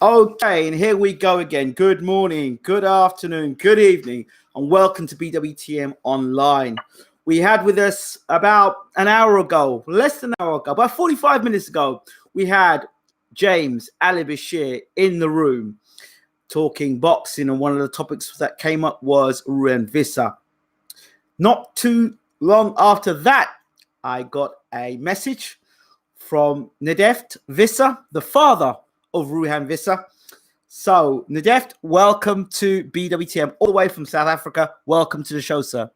Okay, and here we go again. Good morning, good afternoon, good evening, and welcome to BWTM Online. We had with us about an hour ago, less than an hour ago, about 45 minutes ago, we had James Ali Bashir in the room talking boxing, and one of the topics that came up was Ruann Visser. Not too long after that, I got a message from Nedft Visser, the father of Ruann Visser. So, Nedft, welcome to BWTM, all the way from South Africa. Welcome to the show, sir.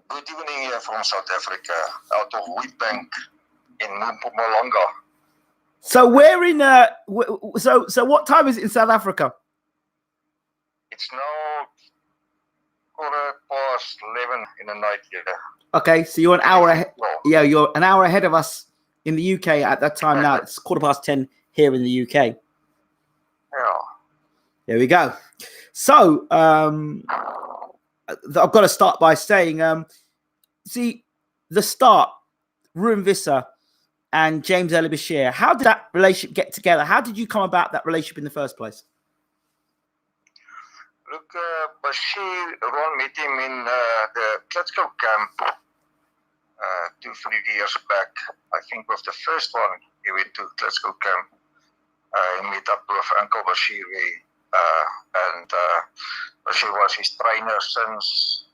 Good evening here from South Africa, out of Witbank in Mpumalanga. So, we're in. So what time is it in South Africa? It's now 11:15 in the night here. Okay, so you're an hour ahead. Yeah, you're an hour ahead of us in the UK at that time. Now it's 10:15 here in the UK. Yeah. There we go. So I've got to start by saying, see, the start, Ruann Visser and James Ali Bashir. How did that relationship get together? How did you come about that relationship in the first place? Look, Bashir, Ron met him in the Klitschko camp 2-3 years back. I think was the first one he went to Klitschko camp. He met up with Uncle Bashir, and Bashir was his trainer since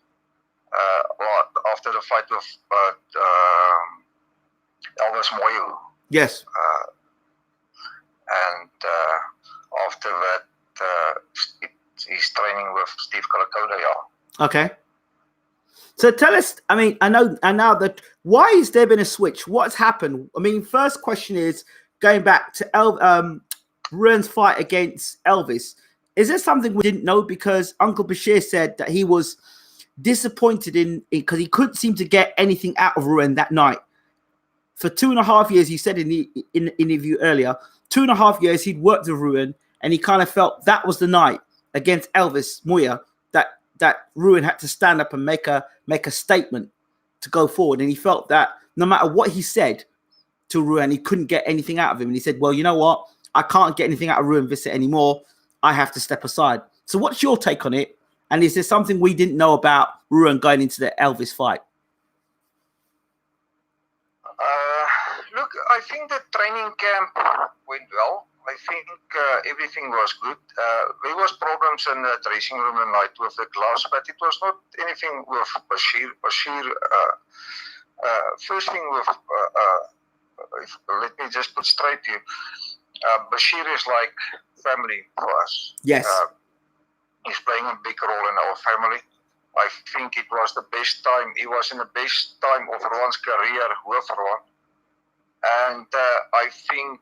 after the fight with Elvis Moyo. Yes. And after that, he's training with Steve Kalakoda. Okay. So tell us, I mean, I know that, why has there been a switch? What's happened? I mean, first question is, going back to Ruann's fight against Elvis, is there something we didn't know? Because Uncle Bashir said that he was disappointed in because he couldn't seem to get anything out of Ruann that night. For 2.5 years, he said in the interview earlier, 2.5 years he'd worked with Ruann, and he kind of felt that was the night against Elvis Moya that Ruann had to stand up and make a statement to go forward. And he felt that no matter what he said to Ruann, he couldn't get anything out of him. And he said, well, you know what? I can't get anything out of Ruann Visser anymore. I have to step aside. So what's your take on it? And is there something we didn't know about Ruann going into the Elvis fight? Look, I think the training camp went well. I think everything was good. There was problems in the dressing room at night with the gloves, but it was not anything with Bashir. First thing with, let me just put straight to you, Bashir is like family for us. Yes. He's playing a big role in our family. I think it was the best time. He was in the best time of Ruann's career with Ruann. And I think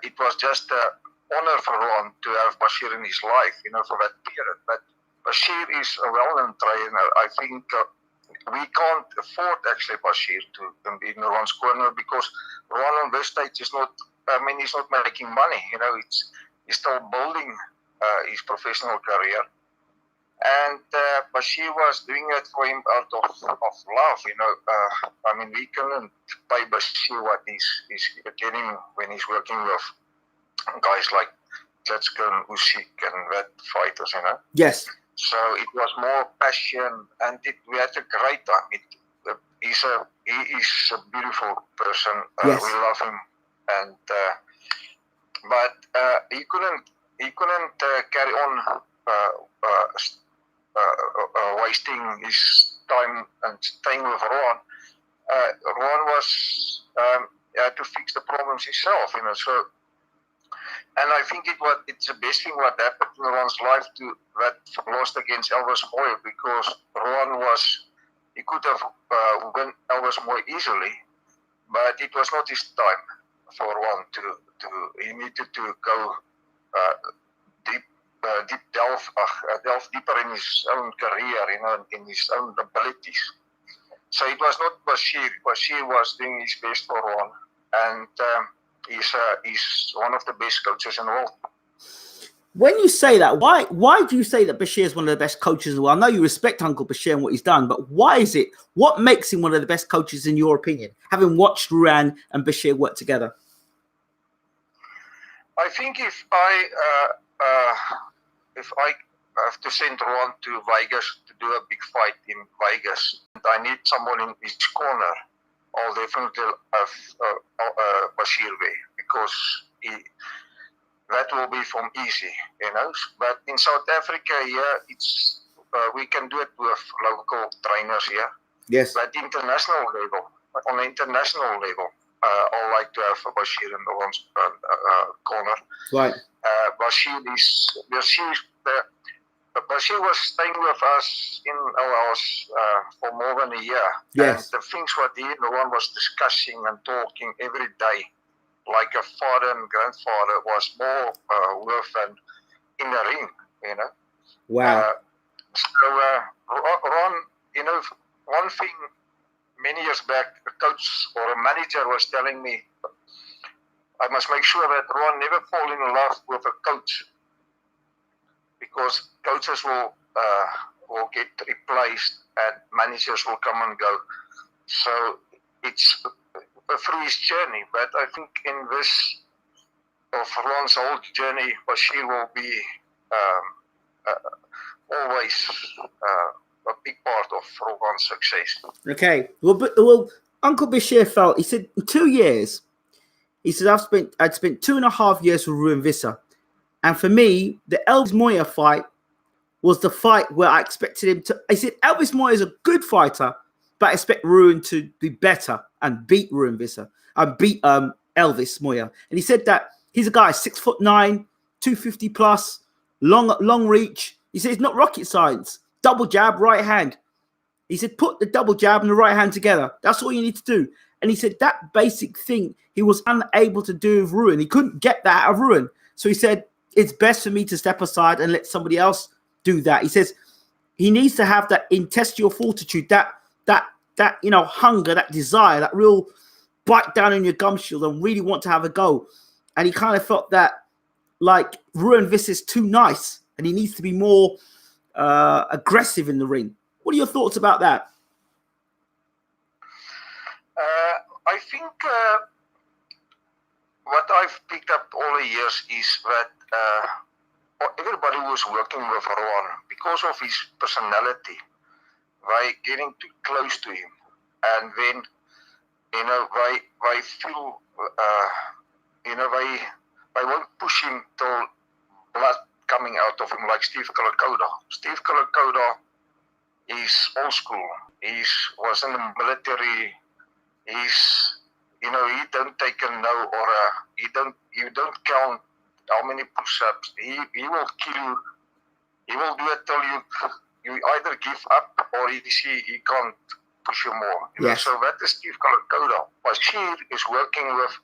it was just an honor for Ruann to have Bashir in his life, for that period. But Bashir is a well-known trainer. I think we can't afford actually Bashir to be in Ruann's corner, because Ruann on this stage is not, he's not making money. He's still building his professional career. And Bashir was doing it for him out of love, we couldn't pay Bashir what he's getting when he's working with guys like Klitschko and Usyk and that fighters, Yes. So it was more passion, and we had a great time. He is a beautiful person. Yes. We love him, and but he couldn't carry on wasting his time and staying with Ruann. Ruann was had to fix the problems himself, So, and I think it's the best thing what happened in Ruann's life that lost against Elvis Moya, because Ruann he could have won Elvis Moya easily, but it was not his time for Ruann he needed to go delve deeper in his own career, in his own abilities. So it was not Bashir. Bashir was doing his best for Ruann, and he's one of the best coaches in the world. When you say that, why do you say that Bashir is one of the best coaches in the world? I know you respect Uncle Bashir and what he's done, but why is it? What makes him one of the best coaches in your opinion, having watched Ruann and Bashir work together? I think if I have to send Ruann to Vegas to do a big fight in Vegas, and I need someone in his corner, I'll definitely have Bashir there, because that will be from easy, you know. But in South Africa here, it's we can do it with local trainers here. Yes. But international level, on an international level, I like to have Bashir in the one's corner. Right. Bashir was staying with us in our house for more than a year. Yes. And the things what he and Ruann was discussing and talking every day, like a father and grandfather, was more with and in the ring, you know. Wow. Ruann, you know, one thing many years back, a coach or a manager was telling me, I must make sure that Ruann never fall in love with a coach, because coaches will get replaced and managers will come and go. So it's through his journey, but I think in this of Ruann's whole journey, Bashir will be always a big part of Ruann's success. Okay. Well, Uncle Bashir felt, he said, in 2 years, he said, I'd spent 2.5 years with Ruann Visser. And for me, the Elvis Moya fight was the fight where I expected him to. I said, Elvis Moya is a good fighter, but I expect Ruann to be better and beat Ruann Visser and beat Elvis Moya. And he said that he's a guy 6'9", 250 plus, long reach. He said it's not rocket science. Double jab, right hand. He said put the double jab and the right hand together. That's all you need to do. And he said that basic thing he was unable to do with Ruann. He couldn't get that out of Ruann. So he said it's best for me to step aside and let somebody else do that. He says he needs to have that intestinal fortitude, that hunger, that desire, that real bite down in your gum shield and really want to have a go. And he kind of felt that like Ruann Visser is too nice and he needs to be more aggressive in the ring. What are your thoughts about that? I think what I've picked up all the years is that everybody who was working with Ruann, because of his personality, by getting too close to him, and then they feel they won't push him till blood coming out of him, like Steve Kalakoda. Steve Kalakoda is old school. He was in the military. He don't take a no or you don't count how many push-ups. He will kill you. He will do it till you either give up or he can't push you more. Yes. So that is Steve Kalakoda. Bashir is working with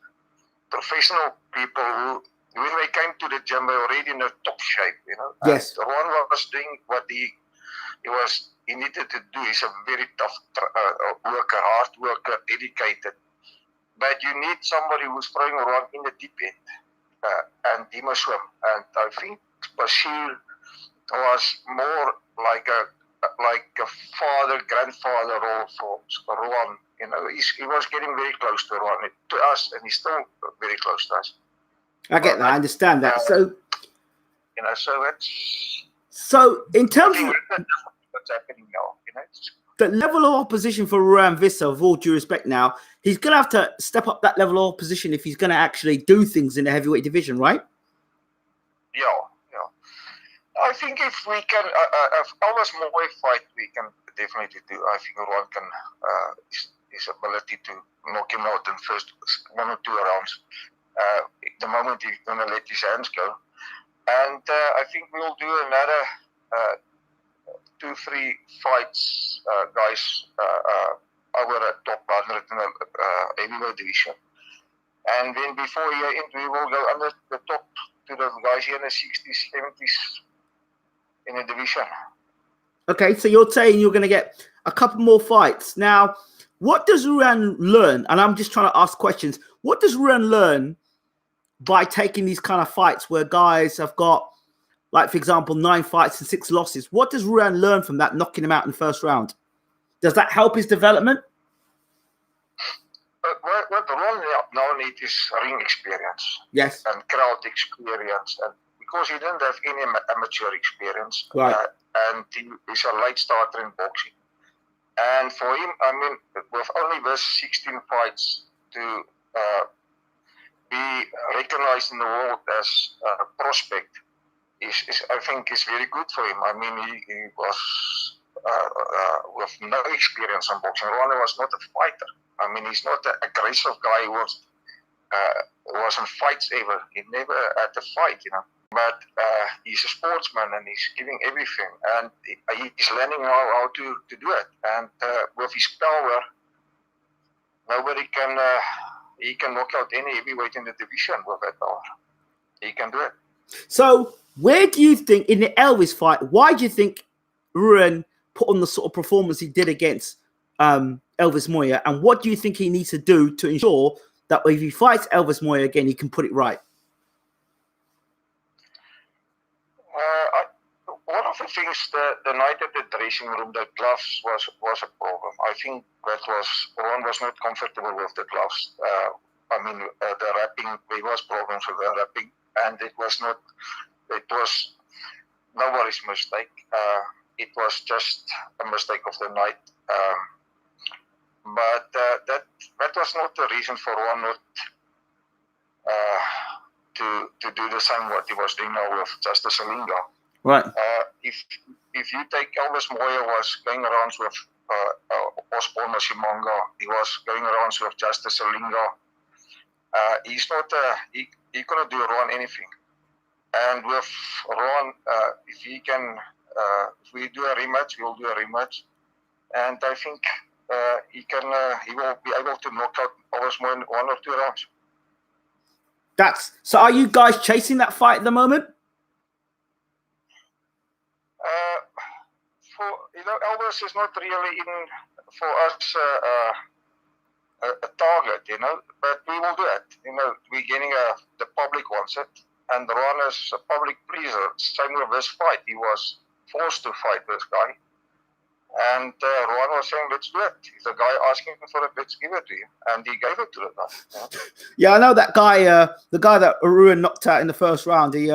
professional people who, when they came to the gym, they were already in a top shape. Yes. And Ruann was doing what he needed to do. He's a very tough worker, hard worker, dedicated. But you need somebody who's throwing Ruann in the deep end, and he must swim. And I think Bashir was more like a father, grandfather role for Ruann. He was getting very close to Ruann, to us, and he's still very close to us. I get that. I understand that. So that's. So in terms of what's happening now, the level of opposition for Ruann Visser, with all due respect now, he's going to have to step up that level of opposition if he's going to actually do things in the heavyweight division, right? Yeah. I think if we can, if almost more fight, we can definitely do. I think Ruann can, his ability to knock him out in first 1 or 2 rounds. The moment he's going to let his hands go. And I think we'll do another 2-3 fights, guys, over at top 100 in the heavyweight division. And then before year end, we will go under the top to the guys here in the 60s, 70s in the division. Okay, so you're saying you're going to get a couple more fights. Now, what does Ruann learn? And I'm just trying to ask questions. What does Ruann learn by taking these kind of fights where guys have got, like, for example, 9 fights and 6 losses? What does Ruann learn from that, knocking him out in the first round? Does that help his development? what Ruann now needs is ring experience. Yes. And crowd experience. And because he didn't have any amateur experience. Right. And he's a late starter in boxing. And for him, I mean, with only this 16 fights to be recognized in the world as a prospect I think is very good for him. I mean, he was with no experience in boxing. Ruann was not a fighter. I mean, he's not an aggressive guy who wasn't fights ever. He never had a fight, you know. But he's a sportsman and he's giving everything. And he's learning how to do it. And with his power, nobody can, he can knock out any heavyweight in the division with that power. He can do it. So, where do you think, in the Elvis fight, why do you think Ruann put on the sort of performance he did against Elvis Moya? And what do you think he needs to do to ensure that if he fights Elvis Moya again, he can put it right? One of the things, the night at the dressing room, the gloves was a problem. I think that Ruann was not comfortable with the gloves. I mean, the wrapping, there was problems with the wrapping, and it was nobody's mistake. It was just a mistake of the night. But that was not the reason for Ruann not to do the same what he was doing now with Justice Alinga. Right. If you take Elvis Moya was going around with Osborne Mashimanga, he was going around with Justice Alinga. He's not he couldn't do Ruann anything. And with Ruann, if he can, if we do a rematch, we'll do a rematch. And I think he will be able to knock out Elvis Moya in 1 or 2 rounds. So. Are you guys chasing that fight at the moment? Elvis is not really in for us a target, you know. But we will do it. You know, we're getting the public wants it, and Ruann is a public pleaser. Same with this fight, he was forced to fight this guy, and Ruann was saying, "Let's do it." If the guy asking for it, let's give it to him, and he gave it to the guy. Yeah, I know that guy. The guy that Ruann knocked out in the first round. He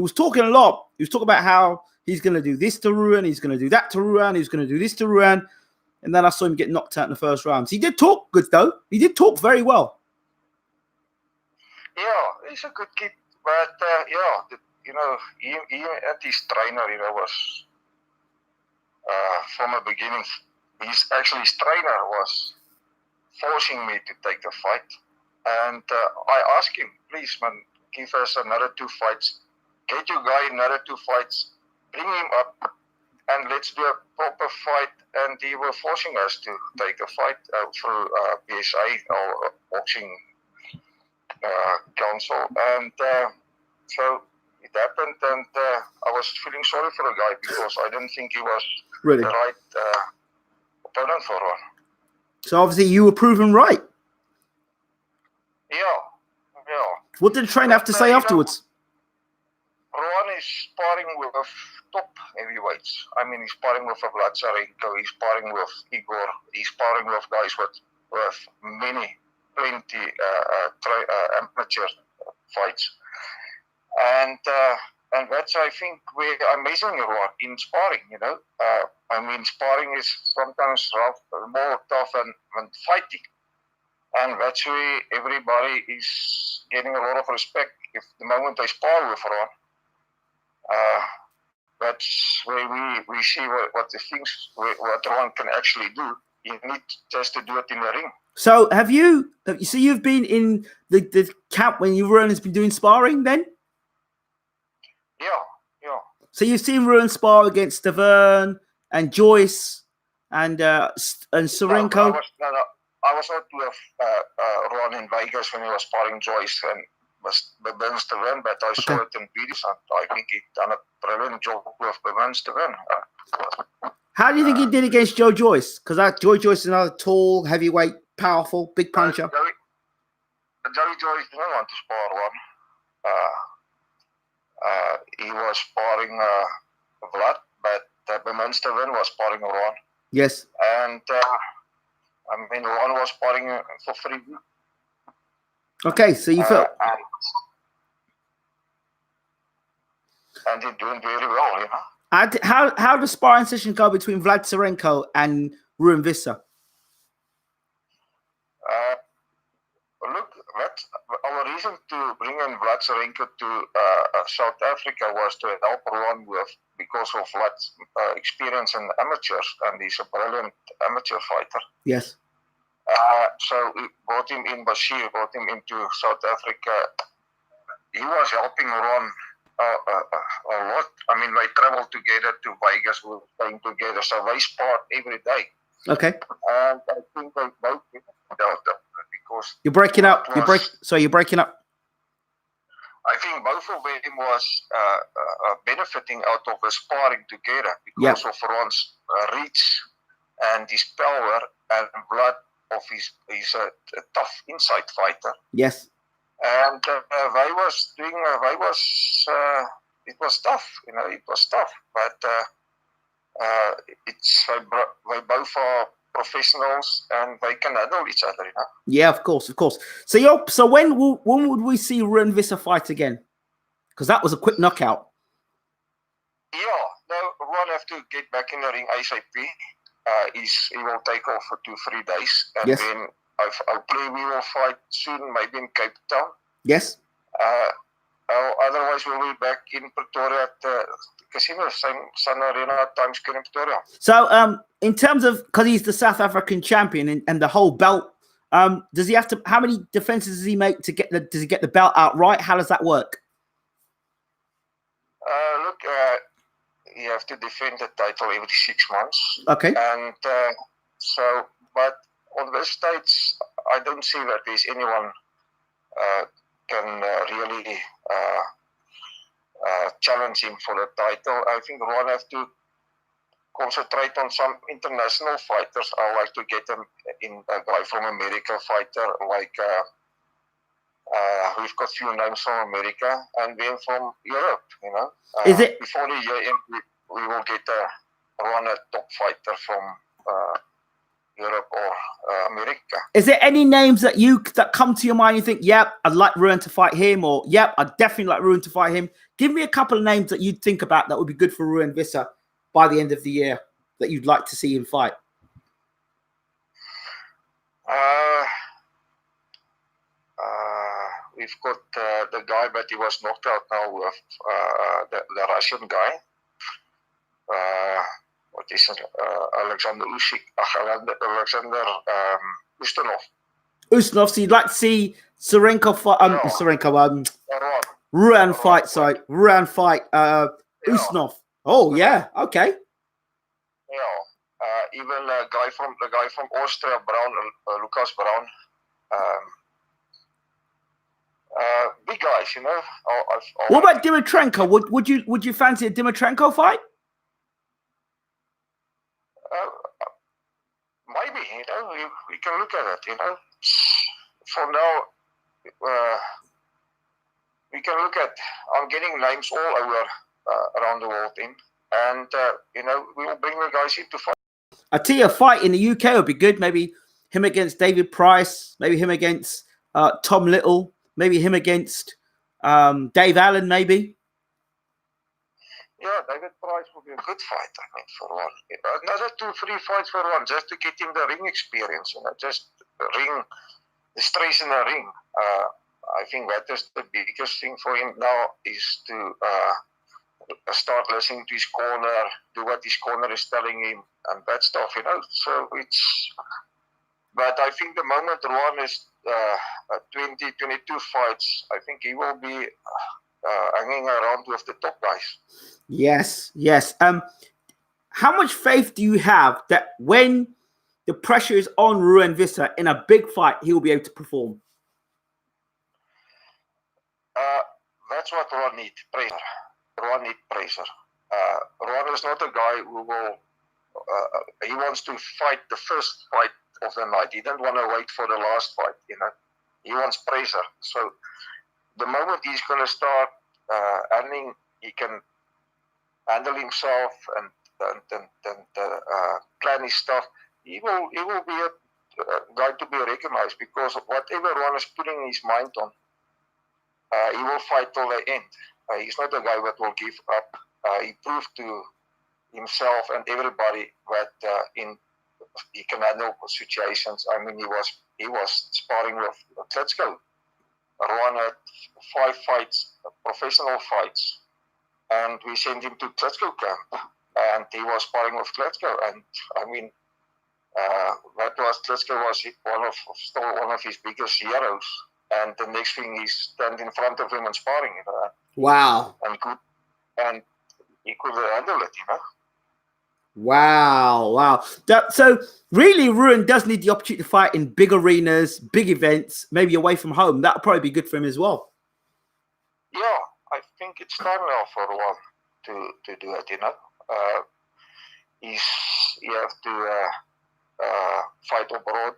was talking a lot. He was talking about how he's going to do this to Ruann, he's going to do that to Ruann, he's going to do this to Ruann. And then I saw him get knocked out in the first round. He did talk good, though. He did talk very well. Yeah, he's a good kid. But, you know, he and his trainer, you know, was, from the beginning, his trainer was forcing me to take the fight. And I asked him, please, man, give us another 2 fights. Get your guy another 2 fights. Bring him up and let's do a proper fight. And he was forcing us to take a fight through PSA, our boxing council. And so it happened, and I was feeling sorry for the guy because I didn't think he was really the right opponent for Ruann. So obviously you were proven right. Yeah. What did the trainer have to say afterwards? Ruann is sparring with top heavyweights. I mean, he's sparring with Vladarenko, he's sparring with Igor, he's sparring with guys with plenty amateur fights. And that's, I think, where I'm missing Ruann in sparring, you know. I mean, sparring is sometimes more tough than fighting. And that's where everybody is getting a lot of respect. If the moment they spar with Ruann, that's where we see what the things, what Ruann can actually do. You need just to do it in the ring. So you've been in the camp when Ruann has been doing sparring then? Yeah. So you've seen Ruann spar against Stavern and Joyce and Serenko? No, I was not with Ruann in Vegas when he was sparring Joyce and Bevins to win, but I saw it in videos, and I think he done a brilliant job with Bevins to win. How do you think he did against Joe Joyce? Because Joe Joyce is another tall, heavyweight, powerful, big puncher. Joe Joyce didn't want to spar Ruann. He was sparring Vlad, but Bevins to win was sparring Ruann. Yes. And I mean, Ruann was sparring for 3 weeks. Okay, so you felt... and he's doing very well, you know. How does sparring session go between Vlad Tsarenko and Ruann Visser? Look, our reason to bring in Vlad Tsarenko to South Africa was to help Ruann because of Vlad's experience in amateurs, and he's a brilliant amateur fighter. Yes. So we brought him in, Bashir brought him into South Africa. He was helping Ruann a lot. I mean, they traveled together to Vegas, we were playing together, so they sparred every day. Okay. And I think they both Delta because you're breaking up. You're breaking up. I think both of them was benefiting out of the sparring together because of Ruann's reach and his power, and Vlad of he's a tough inside fighter. Yes. And it was tough, you know, it was tough, but they both are professionals and they can handle each other, you know. Yeah, of course. So when would we see Ruann Visser fight again? Because that was a quick knockout. Yeah, no, Ruann have to get back in the ring ASAP. He will take off for 2-3 days, and then hopefully we will fight soon, maybe in Cape Town. Yes. Otherwise, we'll be back in Pretoria at the casino, Sun Arena Times Square in Pretoria. So, in terms of, because he's the South African champion and the whole belt, does he have to? How many defenses does he make to get the? Does he get the belt outright? How does that work? Look, you have to defend the title every 6 months. Okay. And but on this stage, I don't see that there's anyone can really challenge him for the title. I think Ruann have to concentrate on some international fighters. I like to get them in a guy from America fighter, like we've got few names from America, and then from Europe, you know. Is it before the year end, we will get Ruann a top fighter from Europe or America. Is there any names that come to your mind? You think, yep, I'd like Ruann to fight him, or yep, I'd definitely like Ruann to fight him. Give me a couple of names that you'd think about that would be good for Ruann Visser by the end of the year that you'd like to see him fight. We've got the guy, but he was knocked out now with the Russian guy. What is it? Alexander Ustinov. Ustinov, so you'd like to see Tsarenko fight, Ruann fight, sorry. Ruann fight Ustinov. Oh, yeah, okay. Yeah. Even the guy from Austria, Brown, Lucas Brown. Big guys, you know. What about Dimitrenko? Would you fancy a Dimitrenko fight? Maybe, you know, we can look at it, you know. For now, we can look at, I'm getting names all over around the world in, and, you know, we will bring the guys in to fight. I tell you, a fight in the UK would be good. Maybe him against David Price, maybe him against Tom Little, maybe him against Dave Allen, maybe. Yeah, David Price will be a good fight, I mean, for Ruann. Another 2-3 fights for Ruann, just to get him the ring experience, you know, just the stress in the ring. I think that is the biggest thing for him now, is to start listening to his corner, do what his corner is telling him, and that stuff, you know. So but I think the moment Ruann is 20, 22 fights, I think he will be hanging around with the top guys. Yes. How much faith do you have that when the pressure is on Ruann Visser in a big fight, he will be able to perform? That's what Ruann needs, pressure. Ruann needs pressure. Ruann is not a guy who will, he wants to fight the first fight of the night. He doesn't want to wait for the last fight, you know. He wants pressure. So the moment he's going to start he can handle himself and plan his stuff, he will be guy to be recognized, because whatever Ruann is putting his mind on, he will fight till the end. He's not a guy that will give up. He proved to himself and everybody that he can handle situations. I mean, he was sparring with Klitschko. Ruann had 5 fights, professional fights, and we sent him to Klitschko camp, and he was sparring with Klitschko. And I mean, Klitschko was still one of his biggest heroes. And the next thing, he's stand in front of him and sparring. Wow. And he could handle it, Wow. So really, Ruann does need the opportunity to fight in big arenas, big events, maybe away from home. That'll probably be good for him as well. Yeah, I think it's time now for Ruann to do it, you have to fight abroad.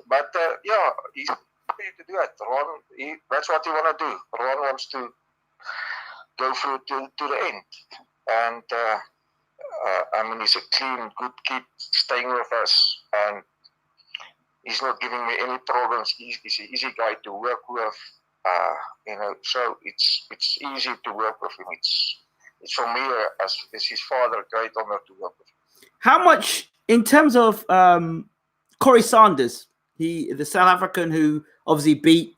But yeah, he's ready to do it. Ruann, that's what he want to do. Ruann wants to go through to the end. And I mean, he's a clean, good kid staying with us, and he's not giving me any problems. He's an easy guy to work with, so it's easy to work with him. It's for me, as his father, a great honor to work with him. How much, in terms of Corey Sanders, the South African who obviously beat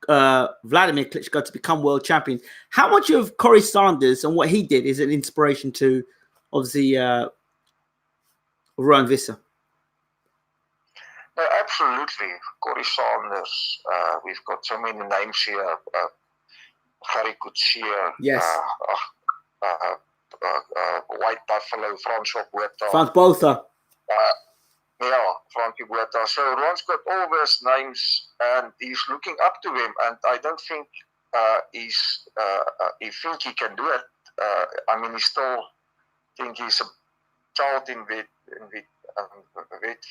Vladimir Klitschko to become world champion, how much of Corey Sanders and what he did is an inspiration to, obviously, Ruann Visser? No, absolutely. Corey Sanders, we've got so many names here. Harry Coetzee, yes. White Buffalo, Francois Botha. Frans Botha. Frankie Botha. So Ruann's got all those names, and he's looking up to him. And I don't think he think he can do it. I mean, he still think he's a child in with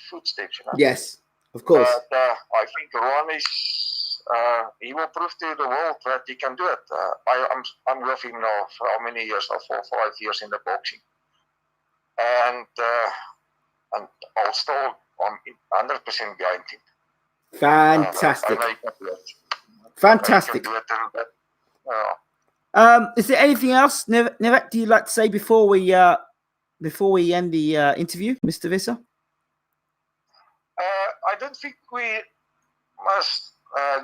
footsteps. Yes, of course. But I think Ruann he will prove to the world that he can do it. I'm with him now for how many years now? 4 or 5 years in the boxing, and I'll still, I'm 100% behind him. Fantastic. Fantastic. Is there anything else, Nedft, do you like to say before we end the interview, Mr. Visser? I don't think we must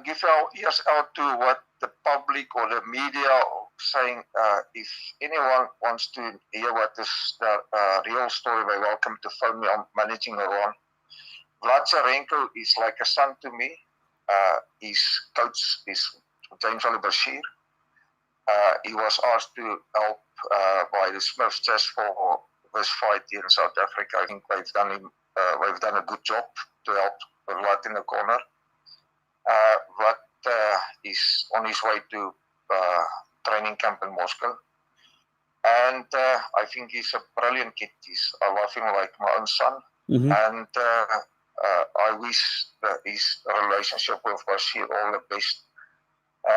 give our ears out to what the public or the media are saying. If anyone wants to hear what is the real story, they're welcome to phone me. I'm managing Ruann. Vlad Zarenko is like a son to me. His coach is James Bashir. He was asked to help by the Smiths just for this fight here in South Africa. I think they've done a good job to help Vlad in the corner. Vlad is on his way to training camp in Moscow. And I think he's a brilliant kid. I love him like my own son. Mm-hmm. And I wish his relationship with Bashir all the best.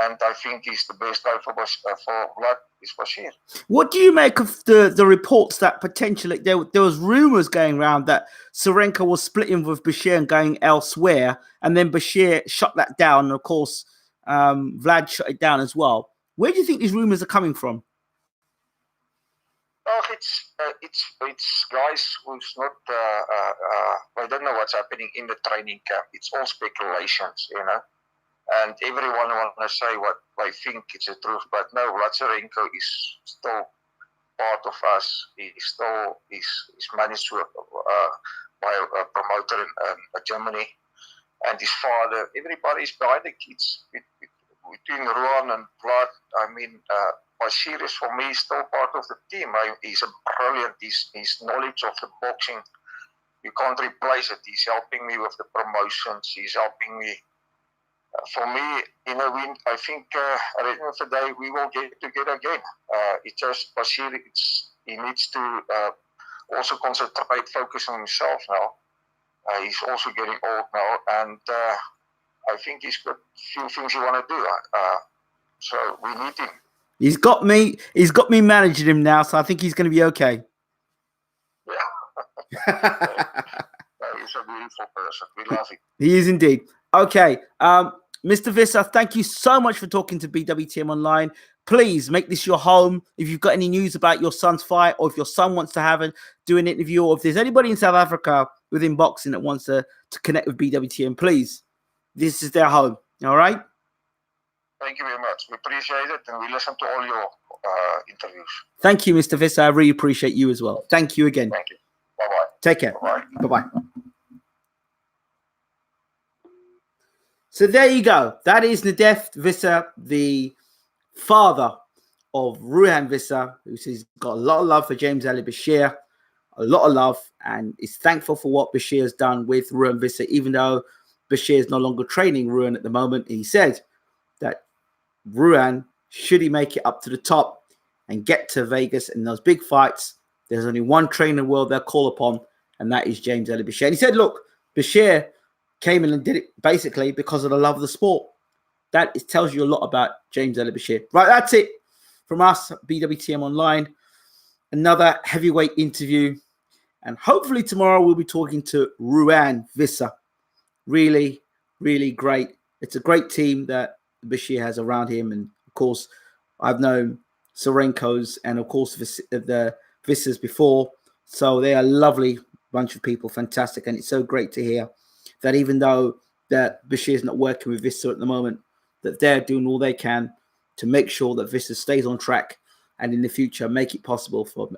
And I think he's the best guy for Vlad is Bashir. What do you make of the reports that potentially there was rumors going around that Zarenko was splitting with Bashir and going elsewhere, and then Bashir shut that down, and of course Vlad shut it down as well. Where do you think these rumors are coming from? Oh, it's guys who's not. I don't know what's happening in the training camp. It's all speculations, And everyone want to say what they think is the truth, but no, Vlad Zarenko is still part of us. He's managed to, by a promoter in Germany, and his father. Everybody's behind the kids. Between Ruann and Vlad, I mean, Bashir is for me still part of the team. He's a brilliant. His knowledge of the boxing, you can't replace it. He's helping me with the promotions. He's helping me. For me, I think at the end of the day, we will get together again. It's just Bashir, he needs to also concentrate, focus on himself now. He's also getting old now, and I think he's got a few things he want to do. So we need him. He's got me managing him now, so I think he's going to be okay. Yeah. also a beautiful person. We love him. He is indeed. Okay. Mr. Visser, thank you so much for talking to BWTM Online. Please make this your home. If you've got any news about your son's fight, or if your son wants to do an interview, or if there's anybody in South Africa within boxing that wants to connect with BWTM, please, this is their home. All right? Thank you very much. We appreciate it, and we listen to all your interviews. Thank you, Mr. Visser. I really appreciate you as well. Thank you again. Thank you. Bye-bye. Take care. Bye-bye. Bye-bye. So there you go. That is Nedft Visser, the father of Ruann Visser, who's got a lot of love for James Ali Bashir, a lot of love, and is thankful for what Bashir has done with Ruann Visser, even though Bashir is no longer training Ruann at the moment. He said that Ruann, should he make it up to the top and get to Vegas in those big fights, there's only one trainer in the world they'll call upon, and that is James Ali Bashir. And he said, look, Bashir came in and did it basically because of the love of the sport. That tells you a lot about James Ali Bashir. Right, that's it from us, BWTM Online. Another heavyweight interview. And hopefully tomorrow we'll be talking to Ruann Visser. Really, really great. It's a great team that Bashir has around him. And, of course, I've known Sorenko's and, of course, the Vissers before. So they are a lovely bunch of people. Fantastic. And it's so great to hear that even though that Bashir is not working with Visser at the moment, that they're doing all they can to make sure that Visser stays on track and in the future make it possible for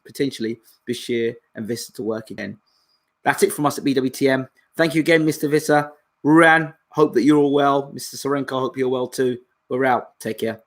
potentially Bashir and Visser to work again. That's it from us at BWTM. Thank you again, Mr. Visser. Ruann, hope that you're all well. Mr. Sorenko, hope you're well too. We're out. Take care.